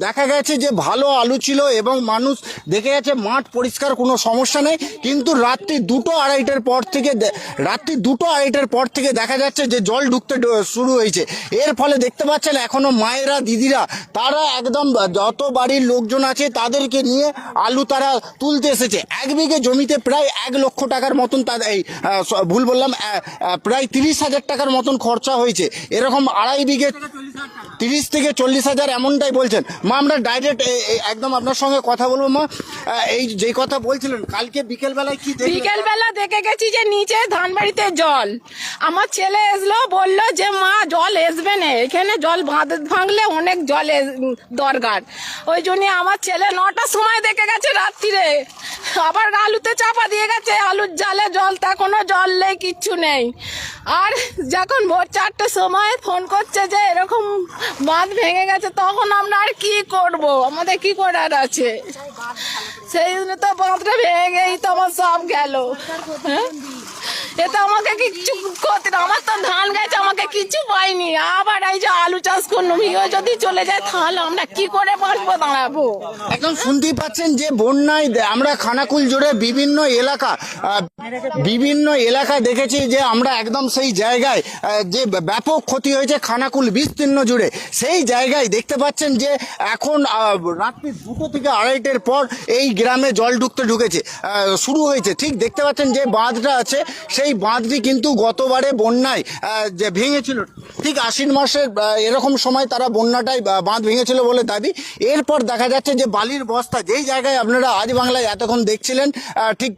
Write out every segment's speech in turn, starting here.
দেখা গেছে যে ভালো আলু ছিল এবং মানুষ দেখে গেছে মাঠ পরিষ্কার, কোনো সমস্যা নেই। কিন্তু রাত্রি 2-2:30টার পর থেকে দেখা যাচ্ছে যে জল ঢুকতে শুরু হয়েছে। এর ফলে দেখতে পাচ্ছেন এখনো মায়েরা, দিদিরা তারা একদম যত বাড়ির লোকজন আছে তাদেরকে নিয়ে আলু তারা তুলতে এসেছে। 1 বিঘে জমিতে প্রায় 1 লক্ষ টাকার মতন ভুল বললাম, প্রায় 30,000 টাকার মতন খরচা হয়েছে। এরকম 2.5 বিঘে 30 থেকে 40,000 এমনটাই বলছেন। মা, আমরা ডাইরেক্ট একদম আপনার সঙ্গে কথা বলবো। মা, এই যে কথা বলছিলেন কালকে বিকেলবেলায় কি দেখলেন? বিকেলবেলা দেখে গেছি যে নিচে ধানবাড়িতে জল। আমার ছেলে এসলো, বললো যে মা জল আসবে না, এখানে জল ভাঙলে অনেক জল দরকার। ওই জন্য আমার ছেলে 9টার সময় দেখে গেছে রাত্রিরে, আবার আলুতে চাপা দিয়ে গেছে। আলুর জালে জল, তা কোনো জল নেই, কিচ্ছু নেই। আর যখন ভোর 4টার সময় ফোন করছে যে এরকম বাঁধ ভেঙে গেছে, তখন আমরা আর কি করব, আমাদের কি করার আছে? সেই জন্য তো বাঁধটা ভেঙে গেই তো আমার সব গেল। হ্যাঁ, এটা আমাকে কিচ্ছু করতে, আমার তো ধান গেছে, আমাকে কিচ্ছু পাইনি। আবার এই যে আলু চাষ করলাম, যদি চলে যায় তাহলে আমরা কি করে বাঁচবো, দাঁড়াবো? একদম শুনতেই পাচ্ছেন যে বন্যায় আমরা খানাকুল জুড়ে বিভিন্ন এলাকা দেখেছি যে আমরা একদম সেই জায়গায় যে ব্যাপক ক্ষতি হয়েছে খানাকুল বিস্তীর্ণ জুড়ে। সেই জায়গায় দেখতে পাচ্ছেন যে এখন রাত্রি 2টো থেকে 2:30টার পর এই গ্রামে জল ঢুকেছে শুরু হয়েছে। ঠিক দেখতে পাচ্ছেন যে বাঁধটা আছে, সেই বাঁধটি কিন্তু গতবারে বন্যায় যে ভেঙেছিল, ঠিক আশ্বিন মাসের এরকম সময় তারা বন্যাটাই বাঁধ ভেঙেছিল বলে দাবি। এরপর দেখা যাচ্ছে যে বালির বস্তা, যেই জায়গায় আপনারা আজ বাংলায় এতক্ষণ দেখছিলেন, ঠিক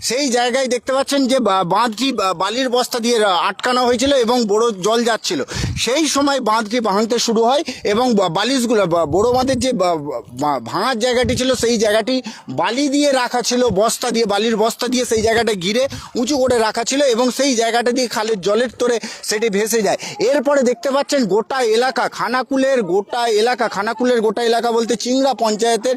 সেই জায়গায় দেখতে পাচ্ছেন যে বাঁধটি বালির বস্তা দিয়ে আটকানো হয়েছিল এবং বড় জল যাচ্ছিল। সেই সময় বাঁধটি ভাঙতে শুরু হয় এবং বালিশগুলো, বড় বাঁধের যে ভাঙার জায়গাটি ছিল সেই জায়গাটি বালি দিয়ে রাখা ছিল, বস্তা দিয়ে, বালির বস্তা দিয়ে সেই জায়গাটা ঘিরে উঁচু করে রাখা ছিল এবং সেই জায়গাটা দিয়ে খালের জলের তোরে সেটি ভেসে যায়। এরপরে দেখতে পাচ্ছেন গোটা এলাকা, খানাকুলের গোটা এলাকা বলতে চিংড়া পঞ্চায়েতের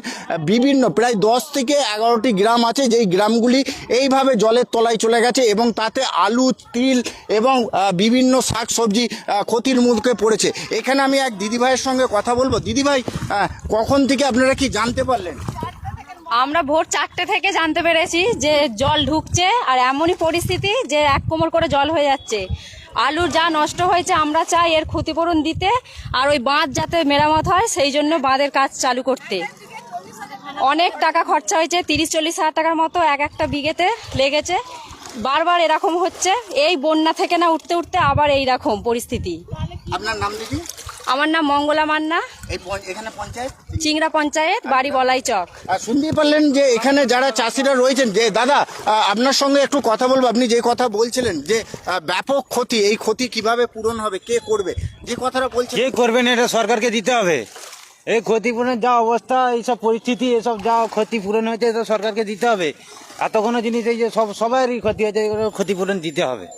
বিভিন্ন প্রায় 10 থেকে 11টি গ্রাম আছে, যেই গ্রামগুলি এইভাবে জলের তলায় চলে গেছে এবং তাতে আলু, তিল এবং বিভিন্ন শাক সবজি ক্ষতির মুখে পড়েছে। এখানে আমি এক দিদিভাইয়ের সঙ্গে কথা বলবো। দিদিভাই, কখন থেকে আপনারা কি জানতে পারলেন? আমরা ভোর 4টে থেকে জানতে পেরেছি যে জল ঢুকছে, আর এমনই পরিস্থিতি যে 1 কোমর করে জল হয়ে যাচ্ছে। আলুর যা নষ্ট হয়েছে আমরা চাই এর ক্ষতিপূরণ দিতে, আর ওই বাঁধ যাতে মেরামত হয় সেই জন্য বাঁধের কাজ চালু করতে। অনেক টাকা খরচা হয়েছে, 30-40 হাজার টাকার মতো একটা বিঘেতে লেগেছে। বারবার এরকম হচ্ছে, এই বন্যা থেকে না উঠতে আবার এই রকম পরিস্থিতি। আপনার নাম দিদি? আমার নাম মঙ্গলা মান্না, এখানে পঞ্চায়েত চিংড়া পঞ্চায়েত, বাড়ি বলাই চক। শুনতেই পারলেন যে এখানে যারা চাষিরা রয়েছেন। যে দাদা, আপনার সঙ্গে একটু কথা বলবো। আপনি যে কথা বলছিলেন যে ব্যাপক ক্ষতি, এই ক্ষতি কিভাবে পূরণ হবে, কে করবে, যে কথাটা বলছেন? কে করবেন, এটা সরকারকে দিতে হবে। এই ক্ষতিপূরণের যা অবস্থা, এইসব পরিস্থিতি, এসব যা ক্ষতিপূরণ হয়েছে এটা সরকারকে দিতে হবে। এত কোনো জিনিস এই যে সবারই ক্ষতি হয়েছে, ক্ষতিপূরণ দিতে হবে।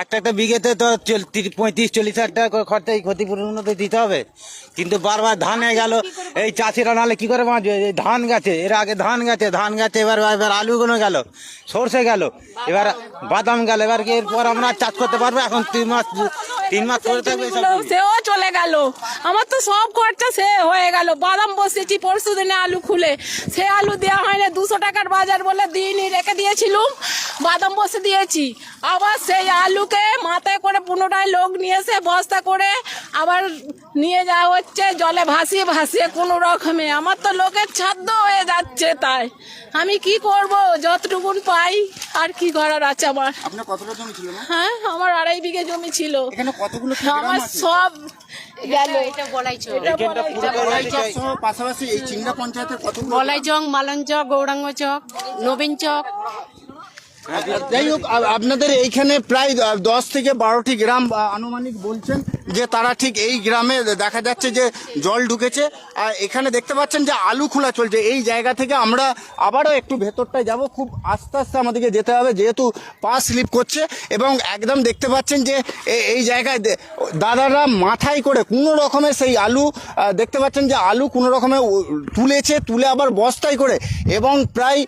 একটা বিঘেতে তো 35-40 হাজার টাকা খরচা, এই ক্ষতিপূরণ তো দিতে হবে। কিন্তু বারবার ধানে গেল, এই চাষিরা নাহলে কি করে বাঁচবে? ধান গেছে, এর আগে ধান গেছে, এবার আলুগুলো গেল, সর্ষে গেল, এবার বাদাম গেল, এবার এরপর আমরা চাষ করতে পারবো? এখন 3 মাস করে থাকবে, সেও চলে গেল। আমার তো সব খরচা সে হয়ে গেল। বাদাম বসেছি পরশু দিনে আলু খুলে, সে আলু দেওয়া হয়নি, 200 টাকার বাজার বলে দিনই রেখে দিয়েছিলুম, বাদাম বসে দিয়েছি। আবার সেই আলুকে মাথায় করে পুনরায় লোক নিয়ে এসে বস্তা করে আবার নিয়ে যাওয়া হচ্ছে জলে ভাসিয়ে কোনো রকমে। আমার তো লোকের ছাদ্য হয়ে যাচ্ছে, তাই আমি কি করব? যতটুকুন পাই, আর কি করার আছে আমার। আপনার কতটা জমি ছিল? হ্যাঁ, আমার 2.5 বিঘে জমি ছিল। এখানে কতগুলো আমার সব গেল। পাশাপাশি এই চিংড়া পঞ্চায়েতের কতগুলো? বলাই চক, মালন চক, গৌরাঙ্গ চক, নবীন চক। যাই হোক, আপনাদের এইখানে প্রায় 10 থেকে 12টি গ্রাম আনুমানিক বলছেন যে তারা ঠিক এই গ্রামে দেখা যাচ্ছে যে জল ঢুকেছে। আর এখানে দেখতে পাচ্ছেন যে আলু খোলা চলছে। এই জায়গা থেকে আমরা আবারও একটু ভেতরটায় যাব, খুব আস্তে আস্তে আমাদেরকে যেতে হবে যেহেতু পা স্লিপ করছে। এবং একদম দেখতে পাচ্ছেন যে এই জায়গায় দাদারা মাথায় করে কোনো রকমের সেই আলু দেখতে পাচ্ছেন যে আলু কোনো রকমে তুলে আবার বস্তায় করে, এবং প্রায়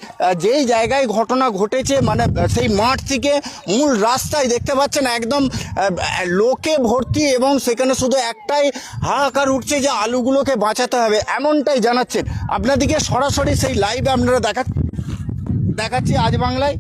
যেই জায়গায় ঘটনা ঘটেছে মানে সেই মাঠ থেকে মূল রাস্তায় দেখতে পাচ্ছেন একদম লোকে ভর্তি এবং এবং সেখানে শুধু একটাই হাহাকার উঠছে যে আলুগুলোকে বাঁচাতে হবে, এমনটাই জানাচ্ছেন। আপনাদেরকে সরাসরি সেই লাইভে আপনারা দেখাচ্ছি আজ বাংলায়।